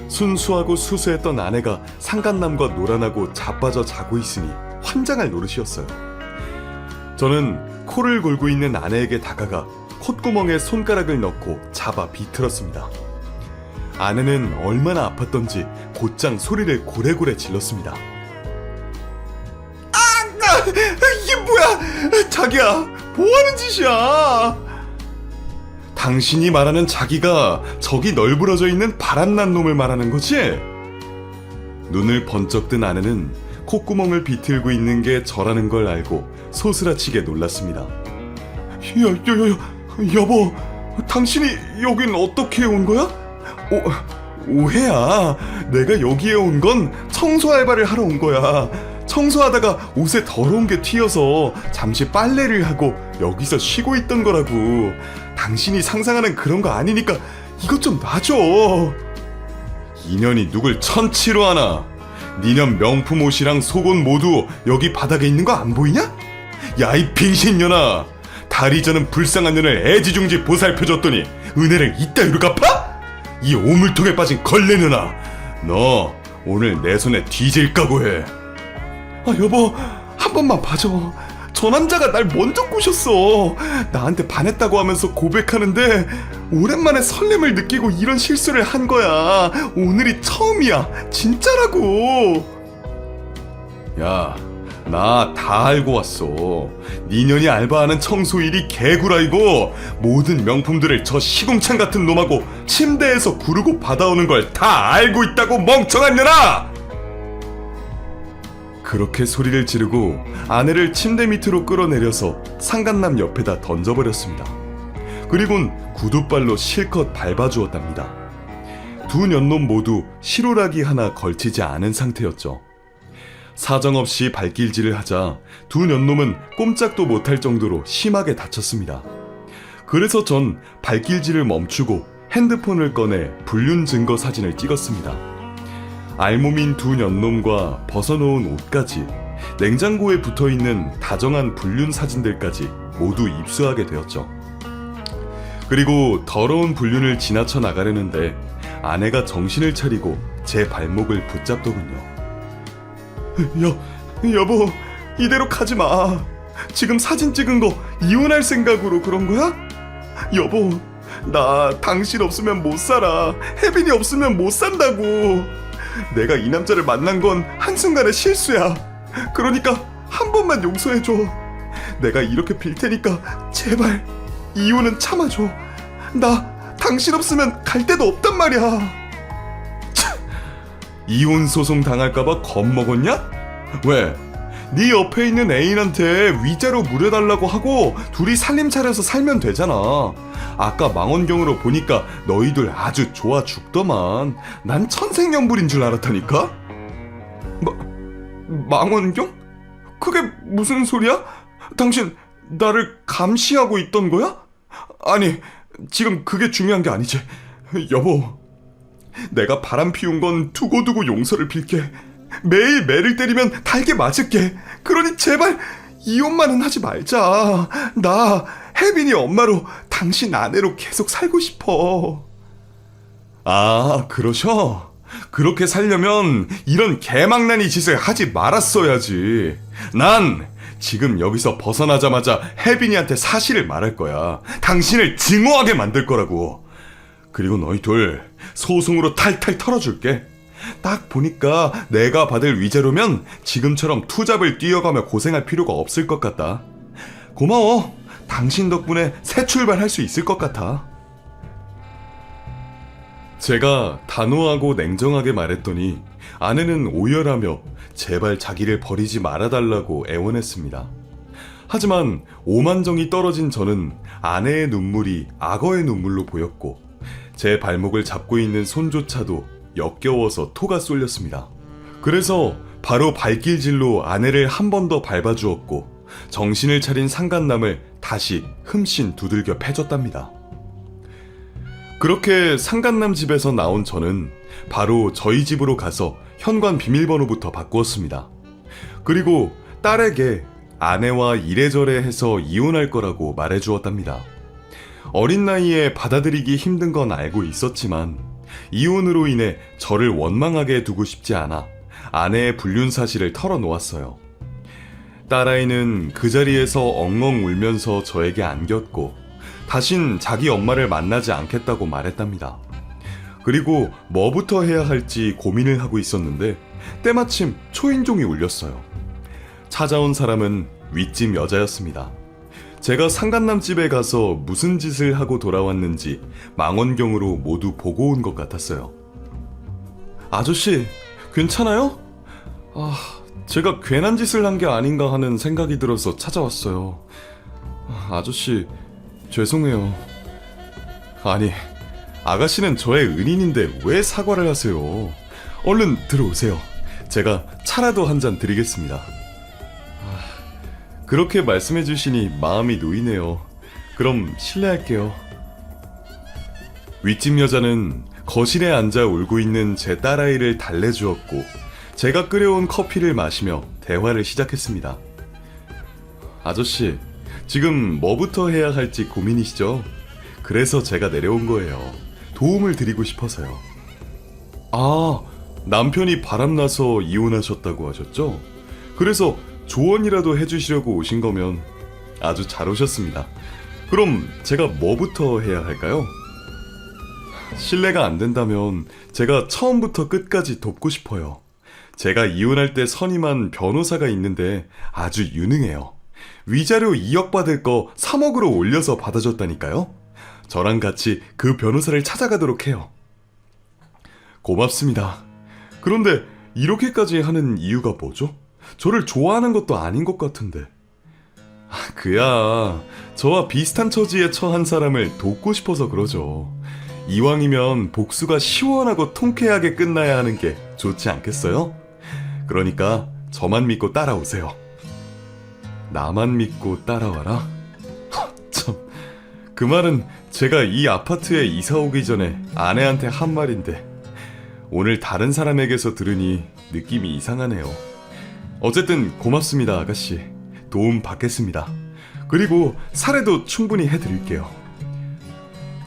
순수하고 수수했던 아내가 상간남과 놀아나고 자빠져 자고 있으니 환장할 노릇이었어요. 저는 코를 골고 있는 아내에게 다가가 콧구멍에 손가락을 넣고 잡아 비틀었습니다. 아내는 얼마나 아팠던지 곧장 소리를 고래고래 질렀습니다. 이게 뭐야? 자기야, 뭐하는 짓이야? 당신이 말하는 자기가 저기 널브러져 있는 바람난 놈을 말하는 거지? 눈을 번쩍 뜬 아내는 콧구멍을 비틀고 있는 게 저라는 걸 알고 소스라치게 놀랐습니다. 여보, 당신이 여긴 어떻게 온 거야? 오해야. 내가 여기에 온 건 청소 알바를 하러 온 거야. 청소하다가 옷에 더러운 게 튀어서 잠시 빨래를 하고 여기서 쉬고 있던 거라고. 당신이 상상하는 그런 거 아니니까 이것 좀 놔줘. 인연이 누굴 천치로 하나. 니년 명품 옷이랑 속옷 모두 여기 바닥에 있는 거 안 보이냐? 야, 이 빙신년아. 다리 저는 불쌍한 년을 애지중지 보살펴줬더니 은혜를 이따위로 갚아? 이 오물통에 빠진 걸레년아. 너 오늘 내 손에 뒤질 각오해. 여보, 한 번만 봐줘. 저 남자가 날 먼저 꼬셨어. 나한테 반했다고 하면서 고백하는데 오랜만에 설렘을 느끼고 이런 실수를 한 거야. 오늘이 처음이야. 진짜라고. 야, 나 다 알고 왔어. 니년이 알바하는 청소일이 개구라이고 모든 명품들을 저 시궁창 같은 놈하고 침대에서 구르고 받아오는 걸 다 알고 있다고, 멍청한 년아! 그렇게 소리를 지르고 아내를 침대 밑으로 끌어내려서 상간남 옆에다 던져버렸습니다. 그리곤 구두발로 실컷 밟아주었답니다. 두 년놈 모두 실오라기 하나 걸치지 않은 상태였죠. 사정없이 발길질을 하자 두 년놈은 꼼짝도 못할 정도로 심하게 다쳤습니다. 그래서 전 발길질을 멈추고 핸드폰을 꺼내 불륜 증거 사진을 찍었습니다. 알몸인 두 년놈과 벗어놓은 옷까지, 냉장고에 붙어있는 다정한 불륜 사진들까지 모두 입수하게 되었죠. 그리고 더러운 불륜을 지나쳐 나가려는데 아내가 정신을 차리고 제 발목을 붙잡더군요. 여보, 이대로 가지 마. 지금 사진 찍은 거 이혼할 생각으로 그런 거야? 여보, 나 당신 없으면 못 살아. 혜빈이 없으면 못 산다고. 내가 이 남자를 만난 건 한순간의 실수야. 그러니까 한 번만 용서해줘. 내가 이렇게 빌 테니까 제발 이혼은 참아줘. 나 당신 없으면 갈 데도 없단 말이야. 이혼 소송 당할까봐 겁먹었냐? 왜? 네 옆에 있는 애인한테 위자료 물어달라고 하고 둘이 살림 차려서 살면 되잖아. 아까 망원경으로 보니까 너희들 아주 좋아 죽더만. 난 천생연분인 줄 알았다니까? 망원경? 그게 무슨 소리야? 당신 나를 감시하고 있던 거야? 아니, 지금 그게 중요한 게 아니지. 여보, 내가 바람 피운 건 두고두고 용서를 빌게. 매일 매를 때리면 달게 맞을게. 그러니 제발 이혼만은 하지 말자. 나 혜빈이 엄마로 당신 아내로 계속 살고 싶어. 아, 그러셔? 그렇게 살려면 이런 개망나니 짓을 하지 말았어야지. 난 지금 여기서 벗어나자마자 혜빈이한테 사실을 말할 거야. 당신을 증오하게 만들 거라고. 그리고 너희 둘 소송으로 탈탈 털어줄게. 딱 보니까 내가 받을 위자료면 지금처럼 투잡을 뛰어가며 고생할 필요가 없을 것 같다. 고마워. 당신 덕분에 새 출발할 수 있을 것 같아. 제가 단호하고 냉정하게 말했더니 아내는 오열하며 제발 자기를 버리지 말아달라고 애원했습니다. 하지만 오만정이 떨어진 저는 아내의 눈물이 악어의 눈물로 보였고 제 발목을 잡고 있는 손조차도 역겨워서 토가 쏠렸습니다. 그래서 바로 발길질로 아내를 한 번 더 밟아주었고 정신을 차린 상간남을 다시 흠씬 두들겨 패줬답니다. 그렇게 상간남 집에서 나온 저는 바로 저희 집으로 가서 현관 비밀번호부터 바꾸었습니다. 그리고 딸에게 아내와 이래저래 해서 이혼할 거라고 말해주었답니다. 어린 나이에 받아들이기 힘든 건 알고 있었지만 이혼으로 인해 저를 원망하게 두고 싶지 않아 아내의 불륜 사실을 털어놓았어요. 딸아이는 그 자리에서 엉엉 울면서 저에게 안겼고 다신 자기 엄마를 만나지 않겠다고 말했답니다. 그리고 뭐부터 해야 할지 고민을 하고 있었는데 때마침 초인종이 울렸어요. 찾아온 사람은 윗집 여자였습니다. 제가 상간남 집에 가서 무슨 짓을 하고 돌아왔는지 망원경으로 모두 보고 온 것 같았어요. 아저씨, 괜찮아요? 제가 괜한 짓을 한 게 아닌가 하는 생각이 들어서 찾아왔어요. 아저씨, 죄송해요. 아니, 아가씨는 저의 은인인데 왜 사과를 하세요? 얼른 들어오세요. 제가 차라도 한 잔 드리겠습니다. 그렇게 말씀해 주시니 마음이 놓이네요. 그럼 실례할게요. 윗집 여자는 거실에 앉아 울고 있는 제 딸아이를 달래주었고 제가 끓여온 커피를 마시며 대화를 시작했습니다. 아저씨, 지금 뭐부터 해야 할지 고민이시죠? 그래서 제가 내려온 거예요. 도움을 드리고 싶어서요. 아, 남편이 바람나서 이혼하셨다고 하셨죠? 그래서 조언이라도 해주시려고 오신 거면 아주 잘 오셨습니다. 그럼 제가 뭐부터 해야 할까요? 실례가 안 된다면 제가 처음부터 끝까지 돕고 싶어요. 제가 이혼할 때 선임한 변호사가 있는데 아주 유능해요. 위자료 2억 받을 거 3억으로 올려서 받아줬다니까요. 저랑 같이 그 변호사를 찾아가도록 해요. 고맙습니다. 그런데 이렇게까지 하는 이유가 뭐죠? 저를 좋아하는 것도 아닌 것 같은데. 그야 저와 비슷한 처지에 처한 사람을 돕고 싶어서 그러죠. 이왕이면 복수가 시원하고 통쾌하게 끝나야 하는 게 좋지 않겠어요? 그러니까 저만 믿고 따라오세요. 나만 믿고 따라와라? 참, 그 말은 제가 이 아파트에 이사 오기 전에 아내한테 한 말인데 오늘 다른 사람에게서 들으니 느낌이 이상하네요. 어쨌든 고맙습니다, 아가씨. 도움 받겠습니다. 그리고 사례도 충분히 해드릴게요.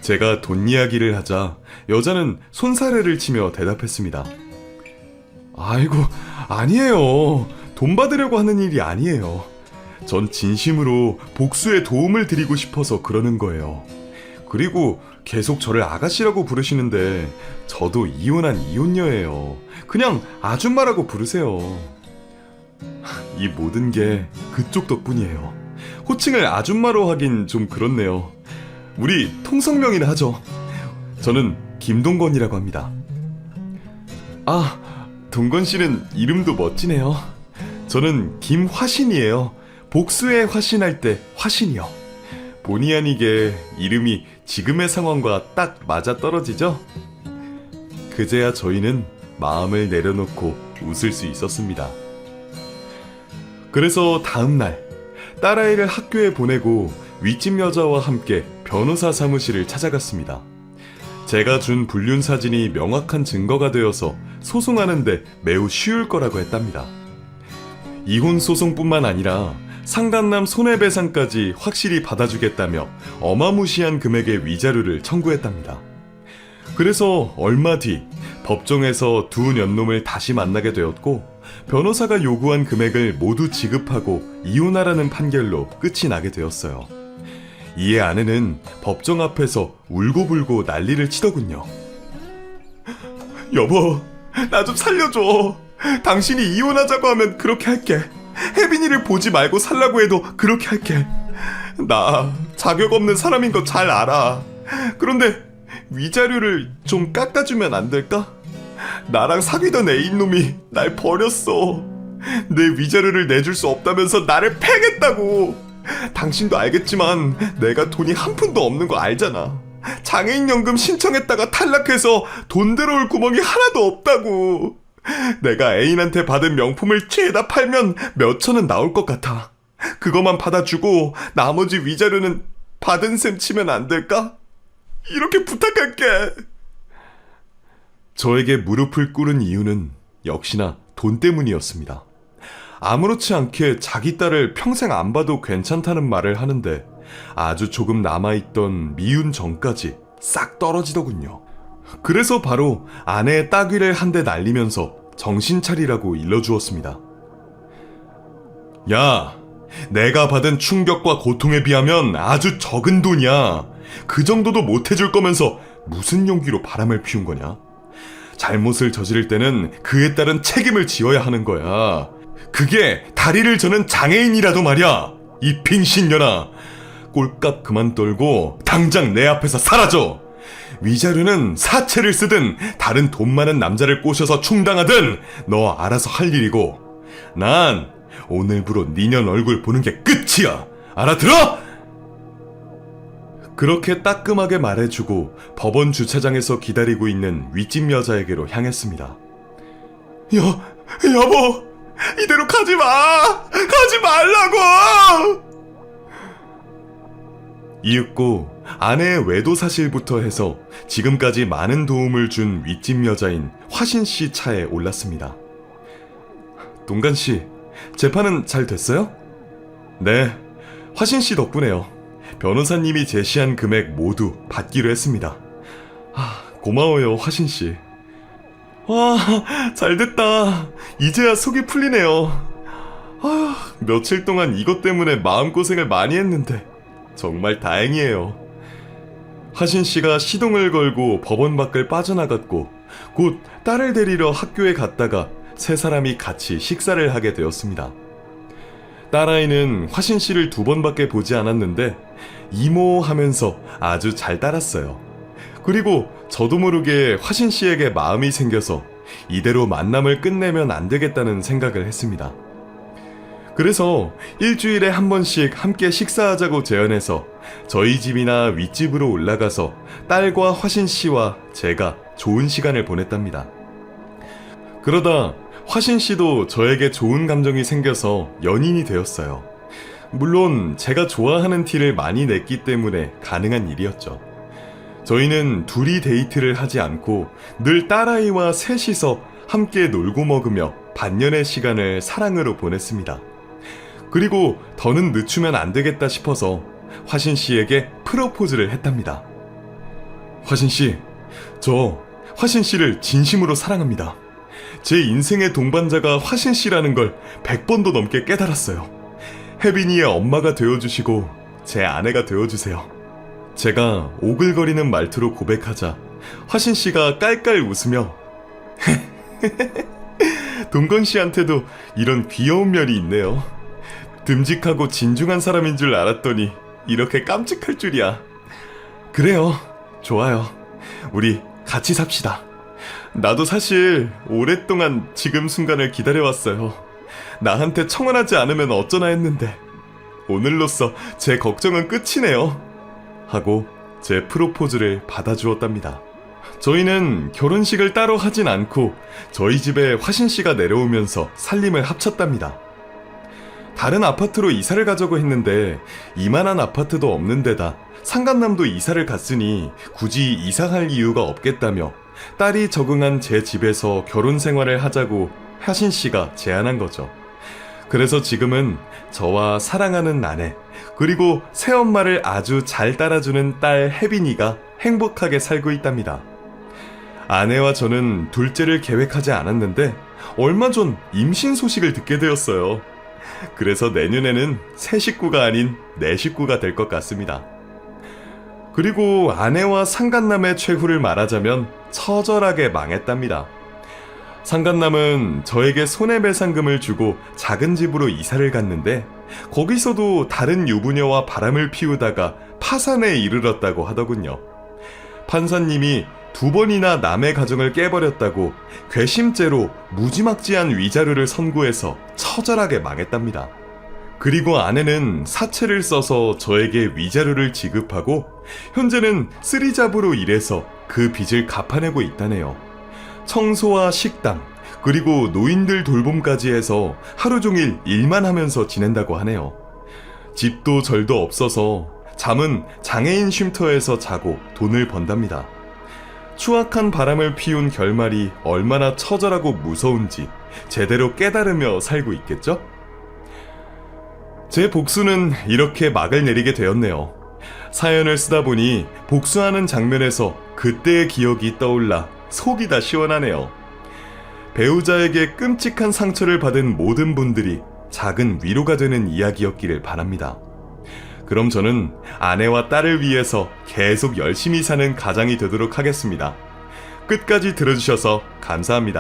제가 돈 이야기를 하자 여자는 손사래를 치며 대답했습니다. 아이고, 아니에요. 돈 받으려고 하는 일이 아니에요. 전 진심으로 복수에 도움을 드리고 싶어서 그러는 거예요. 그리고 계속 저를 아가씨라고 부르시는데 저도 이혼한 이혼녀예요. 그냥 아줌마라고 부르세요. 이 모든 게 그쪽 덕분이에요. 호칭을 아줌마로 하긴 좀 그렇네요. 우리 통성명이나 하죠. 저는 김동건이라고 합니다. 아, 동건 씨는 이름도 멋지네요. 저는 김화신이에요. 복수에 화신할 때 화신이요. 본의 아니게 이름이 지금의 상황과 딱 맞아 떨어지죠? 그제야 저희는 마음을 내려놓고 웃을 수 있었습니다. 그래서 다음날 딸아이를 학교에 보내고 윗집 여자와 함께 변호사 사무실을 찾아갔습니다. 제가 준 불륜 사진이 명확한 증거가 되어서 소송하는데 매우 쉬울 거라고 했답니다. 이혼 소송뿐만 아니라 상간남 손해배상까지 확실히 받아주겠다며 어마무시한 금액의 위자료를 청구했답니다. 그래서 얼마 뒤 법정에서 두 년놈을 다시 만나게 되었고 변호사가 요구한 금액을 모두 지급하고 이혼하라는 판결로 끝이 나게 되었어요. 이에 아내는 법정 앞에서 울고불고 난리를 치더군요. 여보, 나 좀 살려줘. 당신이 이혼하자고 하면 그렇게 할게. 혜빈이를 보지 말고 살라고 해도 그렇게 할게. 나 자격 없는 사람인 거 잘 알아. 그런데 위자료를 좀 깎아주면 안 될까? 나랑 사귀던 애인놈이 날 버렸어. 내 위자료를 내줄 수 없다면서 나를 패겠다고. 당신도 알겠지만 내가 돈이 한 푼도 없는 거 알잖아. 장애인연금 신청했다가 탈락해서 돈 들어올 구멍이 하나도 없다고. 내가 애인한테 받은 명품을 죄다 팔면 몇천은 나올 것 같아. 그것만 받아주고 나머지 위자료는 받은 셈 치면 안 될까? 이렇게 부탁할게. 저에게 무릎을 꿇은 이유는 역시나 돈 때문이었습니다. 아무렇지 않게 자기 딸을 평생 안 봐도 괜찮다는 말을 하는데 아주 조금 남아있던 미운 정까지 싹 떨어지더군요. 그래서 바로 아내의 따귀를 한 대 날리면서 정신 차리라고 일러주었습니다. 야, 내가 받은 충격과 고통에 비하면 아주 적은 돈이야. 그 정도도 못 해줄 거면서 무슨 용기로 바람을 피운 거냐? 잘못을 저지를 때는 그에 따른 책임을 지어야 하는 거야. 그게 다리를 저는 장애인이라도 말이야. 이 빙신년아. 꼴값 그만 떨고 당장 내 앞에서 사라져. 위자료는 사채를 쓰든 다른 돈 많은 남자를 꼬셔서 충당하든 너 알아서 할 일이고, 난 오늘부로 니년 얼굴 보는 게 끝이야. 알아들어? 그렇게 따끔하게 말해주고 법원 주차장에서 기다리고 있는 윗집 여자에게로 향했습니다. 여보, 이대로 가지 마! 가지 말라고! 이윽고 아내의 외도 사실부터 해서 지금까지 많은 도움을 준 윗집 여자인 화신씨 차에 올랐습니다. 동간씨, 재판은 잘 됐어요? 네, 화신씨 덕분에요. 변호사님이 제시한 금액 모두 받기로 했습니다. 고마워요, 화신씨. 와, 잘됐다. 이제야 속이 풀리네요. 며칠 동안 이것 때문에 마음고생을 많이 했는데 정말 다행이에요. 화신씨가 시동을 걸고 법원 밖을 빠져나갔고 곧 딸을 데리러 학교에 갔다가 세 사람이 같이 식사를 하게 되었습니다. 딸아이는 화신씨를 2번밖에 보지 않았는데 이모 하면서 아주 잘 따랐어요. 그리고 저도 모르게 화신씨에게 마음이 생겨서 이대로 만남을 끝내면 안 되겠다는 생각을 했습니다. 그래서 일주일에 한 번씩 함께 식사하자고 제안해서 저희 집이나 윗집으로 올라가서 딸과 화신씨와 제가 좋은 시간을 보냈답니다. 그러다 화신씨도 저에게 좋은 감정이 생겨서 연인이 되었어요. 물론 제가 좋아하는 티를 많이 냈기 때문에 가능한 일이었죠. 저희는 둘이 데이트를 하지 않고 늘 딸아이와 셋이서 함께 놀고 먹으며 반년의 시간을 사랑으로 보냈습니다. 그리고 더는 늦추면 안 되겠다 싶어서 화신씨에게 프로포즈를 했답니다. 화신씨, 저 화신씨를 진심으로 사랑합니다. 제 인생의 동반자가 화신씨라는 걸 100번도 넘게 깨달았어요. 혜빈이의 엄마가 되어주시고 제 아내가 되어주세요. 제가 오글거리는 말투로 고백하자 화신씨가 깔깔 웃으며 동건씨한테도 이런 귀여운 면이 있네요. 듬직하고 진중한 사람인 줄 알았더니 이렇게 깜찍할 줄이야. 그래요, 좋아요. 우리 같이 삽시다. 나도 사실 오랫동안 지금 순간을 기다려왔어요. 나한테 청혼하지 않으면 어쩌나 했는데 오늘로써 제 걱정은 끝이네요. 하고 제 프로포즈를 받아주었답니다. 저희는 결혼식을 따로 하진 않고 저희 집에 화신씨가 내려오면서 살림을 합쳤답니다. 다른 아파트로 이사를 가자고 했는데 이만한 아파트도 없는 데다 상간남도 이사를 갔으니 굳이 이사할 이유가 없겠다며 딸이 적응한 제 집에서 결혼 생활을 하자고 화신씨가 제안한 거죠. 그래서 지금은 저와 사랑하는 아내, 그리고 새엄마를 아주 잘 따라주는 딸 혜빈이가 행복하게 살고 있답니다. 아내와 저는 둘째를 계획하지 않았는데 얼마 전 임신 소식을 듣게 되었어요. 그래서 내년에는 새 식구가 아닌 내 식구가 될 것 같습니다. 그리고 아내와 상간남의 최후를 말하자면 처절하게 망했답니다. 상간남은 저에게 손해배상금을 주고 작은 집으로 이사를 갔는데 거기서도 다른 유부녀와 바람을 피우다가 파산에 이르렀다고 하더군요. 판사님이 2번이나 남의 가정을 깨버렸다고 괘씸죄로 무지막지한 위자료를 선고해서 처절하게 망했답니다. 그리고 아내는 사채를 써서 저에게 위자료를 지급하고 현재는 쓰리잡으로 일해서 그 빚을 갚아내고 있다네요. 청소와 식당, 그리고 노인들 돌봄까지 해서 하루 종일 일만 하면서 지낸다고 하네요. 집도 절도 없어서 잠은 장애인 쉼터에서 자고 돈을 번답니다. 추악한 바람을 피운 결말이 얼마나 처절하고 무서운지 제대로 깨달으며 살고 있겠죠? 제 복수는 이렇게 막을 내리게 되었네요. 사연을 쓰다 보니 복수하는 장면에서 그때의 기억이 떠올라 속이 다 시원하네요. 배우자에게 끔찍한 상처를 받은 모든 분들이 작은 위로가 되는 이야기였기를 바랍니다. 그럼 저는 아내와 딸을 위해서 계속 열심히 사는 가장이 되도록 하겠습니다. 끝까지 들어주셔서 감사합니다.